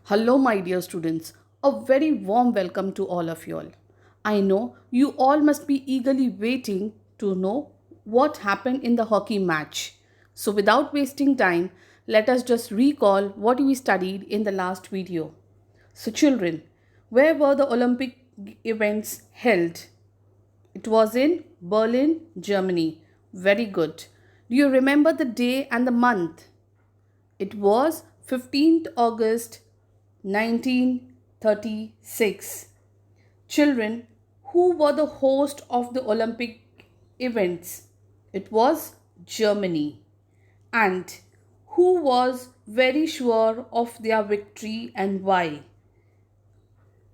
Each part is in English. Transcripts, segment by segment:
Hello, my dear students. A very warm welcome to all of you all. I know you all must be eagerly waiting to know what happened in the hockey match. So, without wasting time, let us just recall what we studied in the last video. So, children, where were the Olympic events held? It was in Berlin, Germany. Very good. Do you remember the day and the month? It was 15th August 1936. Children, who were the host of the Olympic events? It was Germany. And who was very sure of their victory and why?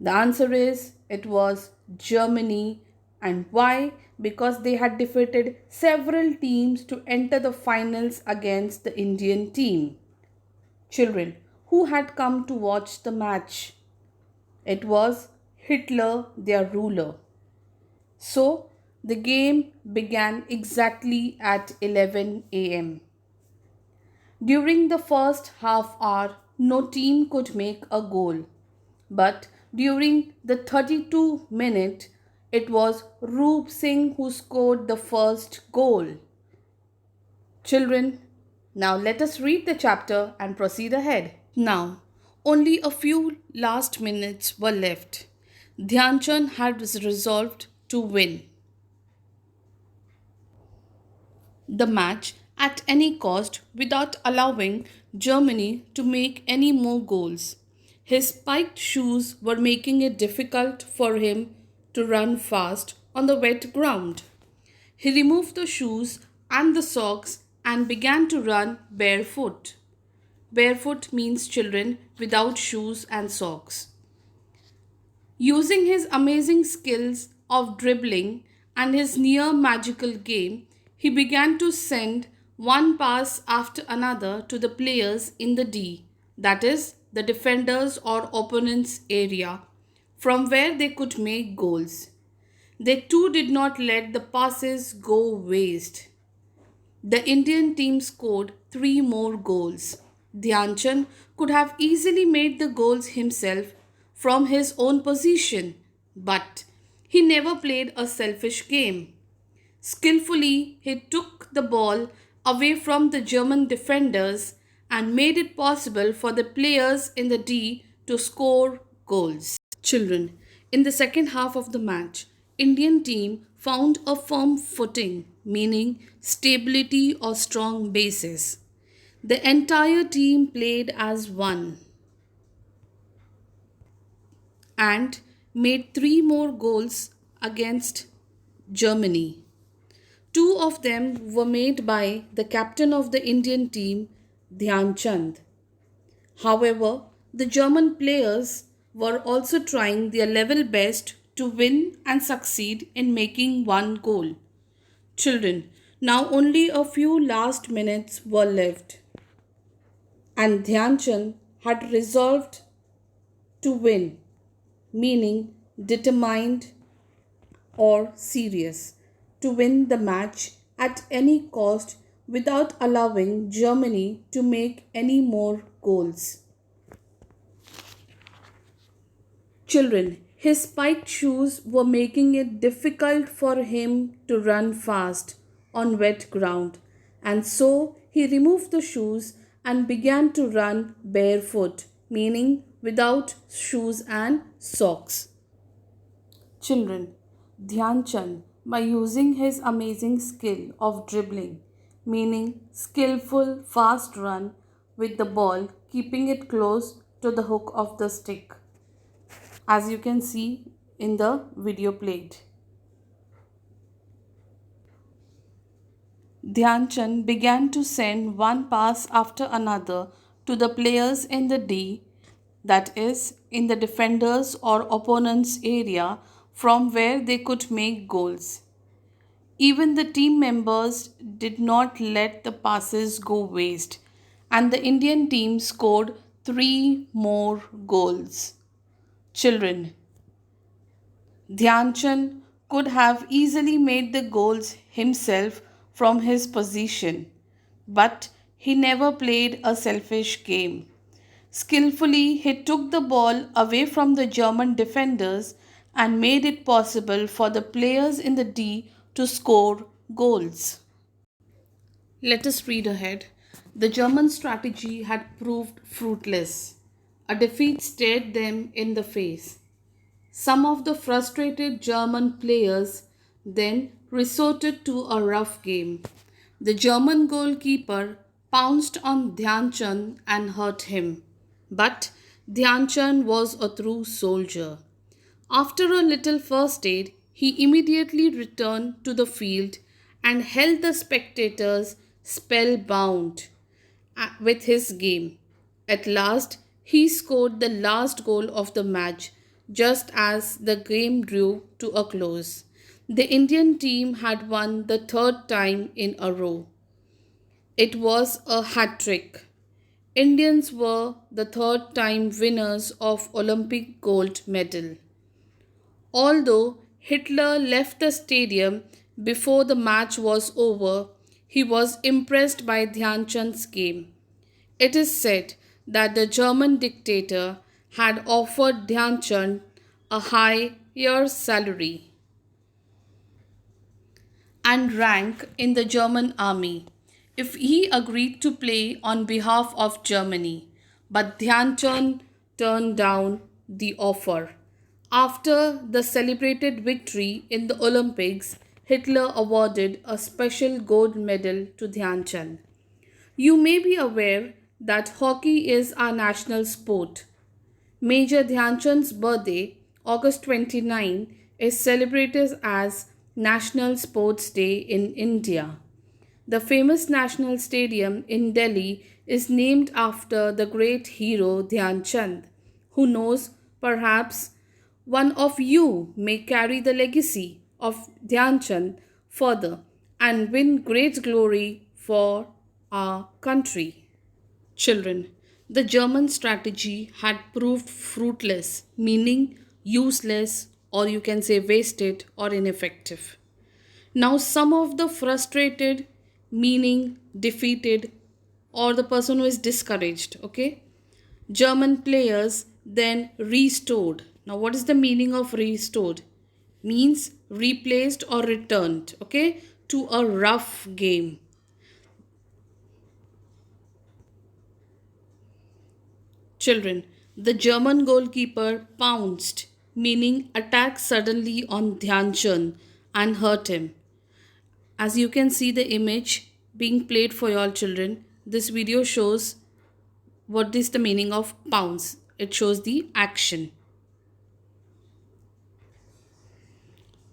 The answer is it was Germany. And why? Because they had defeated several teams to enter the finals against the Indian team. Children, who had come to watch the match? It was Hitler, their ruler. So the game began exactly at 11 am. During the first half hour, no team could make a goal. But during the 32 minute, it was Roop Singh who scored the first goal. Children, now let us read the chapter and proceed ahead. Now, only a few last minutes were left. Dhyan Chand had resolved to win the match at any cost without allowing Germany to make any more goals. His spiked shoes were making it difficult for him to run fast on the wet ground. He removed the shoes and the socks and began to run barefoot. Barefoot means children without shoes and socks. Using his amazing skills of dribbling and his near magical game, he began to send one pass after another to the players in the D, that is, the defenders or opponents' area, from where they could make goals. They too did not let the passes go waste. The Indian team scored three more goals. Dhyan Chand could have easily made the goals himself from his own position, but he never played a selfish game. Skillfully, he took the ball away from the German defenders and made it possible for the players in the D to score goals. Children, in the second half of the match, Indian team found a firm footing, meaning stability or strong basis. The entire team played as one and made three more goals against Germany. Two of them were made by the captain of the Indian team, Dhyan Chand. However, the German players were also trying their level best to win and succeed in making one goal. Children, now only a few last minutes were left, and Dhyan Chand had resolved to win, meaning determined or serious, to win the match at any cost without allowing Germany to make any more goals. Children, his spiked shoes were making it difficult for him to run fast on wet ground, and so he removed the shoes and began to run barefoot, meaning without shoes and socks. Children, Dhyan Chand, by using his amazing skill of dribbling, meaning skillful fast run with the ball, keeping it close to the hook of the stick, as you can see in the video played. Dhyan Chand began to send one pass after another to the players in the D, that is, in the defenders or opponents' area, from where they could make goals. Even the team members did not let the passes go waste, and the Indian team scored three more goals. Children, Dhyan Chand could have easily made the goals himself from his position, but he never played a selfish game. Skillfully, he took the ball away from the German defenders and made it possible for the players in the D to score goals. Let us read ahead. The German strategy had proved fruitless. A defeat stared them in the face. Some of the frustrated German players then resorted to a rough game. The German goalkeeper pounced on Dhyan Chand and hurt him. But Dhyan Chand was a true soldier. After a little first aid, he immediately returned to the field and held the spectators spellbound with his game. At last, he scored the last goal of the match just as the game drew to a close. The Indian team had won the third time in a row. It was a hat trick. Indians were the third time winners of Olympic gold medal. Although Hitler left the stadium before the match was over, he was impressed by Dhyan Chand's game. It is said that the German dictator had offered Dhyan Chand a higher salary and rank in the German army if he agreed to play on behalf of Germany. But Dhyan Chand turned down the offer. After the celebrated victory in the Olympics, Hitler awarded a special gold medal to Dhyan Chand. You may be aware that hockey is our national sport. Major Dhyan Chand's birthday, August 29, is celebrated as National Sports Day in India. The famous National Stadium in Delhi is named after the great hero Dhyan Chand. Who knows, perhaps one of you may carry the legacy of Dhyan Chand further and win great glory for our country. Children, the German strategy had proved fruitless, meaning useless, or you can say wasted or ineffective. Now, some of the frustrated, meaning defeated, or the person who is discouraged, okay? German players then restored. Now, what is the meaning of restored? Means replaced or returned, okay, to a rough game. Children, the German goalkeeper pounced, meaning attacked suddenly on Dhyan Chand and hurt him. As you can see the image being played for your children, this video shows what is the meaning of pounce. It shows the action.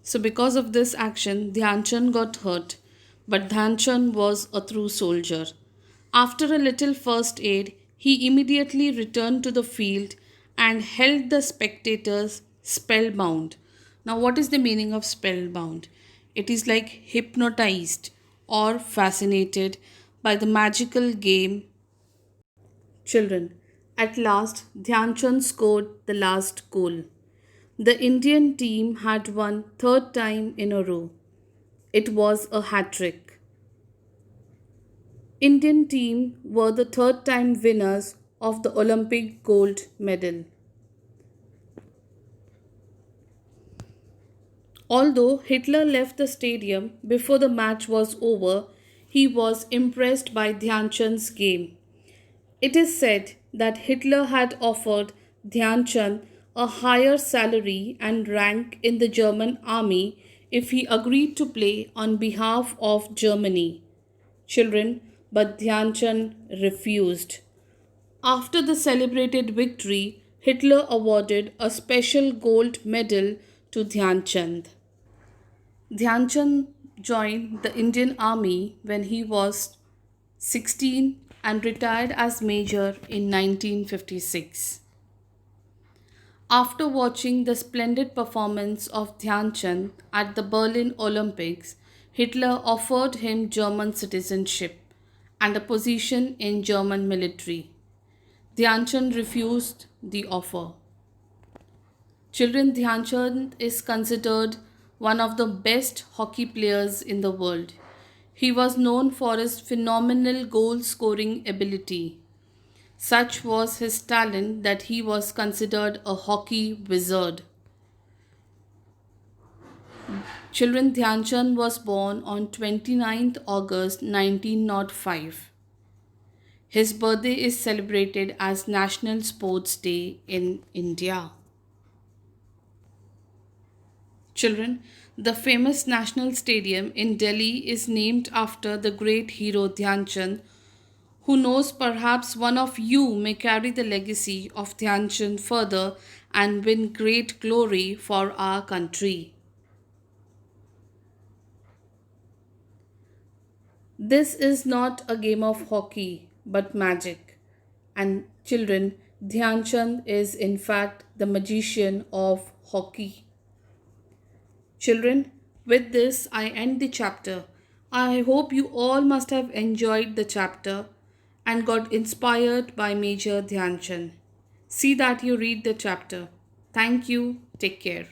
So because of this action, Dhyan Chand got hurt, but Dhyan Chand was a true soldier. After a little first aid, he immediately returned to the field and held the spectators spellbound. Now, what is the meaning of spellbound? It is like hypnotized or fascinated by the magical game. Children, at last, Dhyan Chand scored the last goal. The Indian team had won third time in a row. It was a hat trick. Indian team were the third time winners of the Olympic gold medal. Although Hitler left the stadium before the match was over, he was impressed by Dhyan Chand's game. It is said that Hitler had offered Dhyan Chand a higher salary and rank in the German army if he agreed to play on behalf of Germany. Children, but Dhyan Chand refused. After the celebrated victory, Hitler awarded a special gold medal to Dhyan Chand. Dhyan Chand joined the Indian Army when he was 16 and retired as major in 1956. After watching the splendid performance of Dhyan Chand at the Berlin Olympics, Hitler offered him German citizenship and a position in German military. Dhyan Chand refused the offer. Children, Dhyan Chand is considered one of the best hockey players in the world. He was known for his phenomenal goal scoring ability. Such was his talent that he was considered a hockey wizard. Children, Dhyan Chand was born on 29th August 1905. His birthday is celebrated as National Sports Day in India. Children, the famous National Stadium in Delhi is named after the great hero Dhyan Chand. Who knows, perhaps one of you may carry the legacy of Dhyan Chand further and win great glory for our country. This is not a game of hockey but magic. And children, Dhyan Chand is in fact the magician of hockey. Children, with this I end the chapter. I hope you all must have enjoyed the chapter and got inspired by Major Dhyan Chand. See that you read the chapter. Thank you. Take care.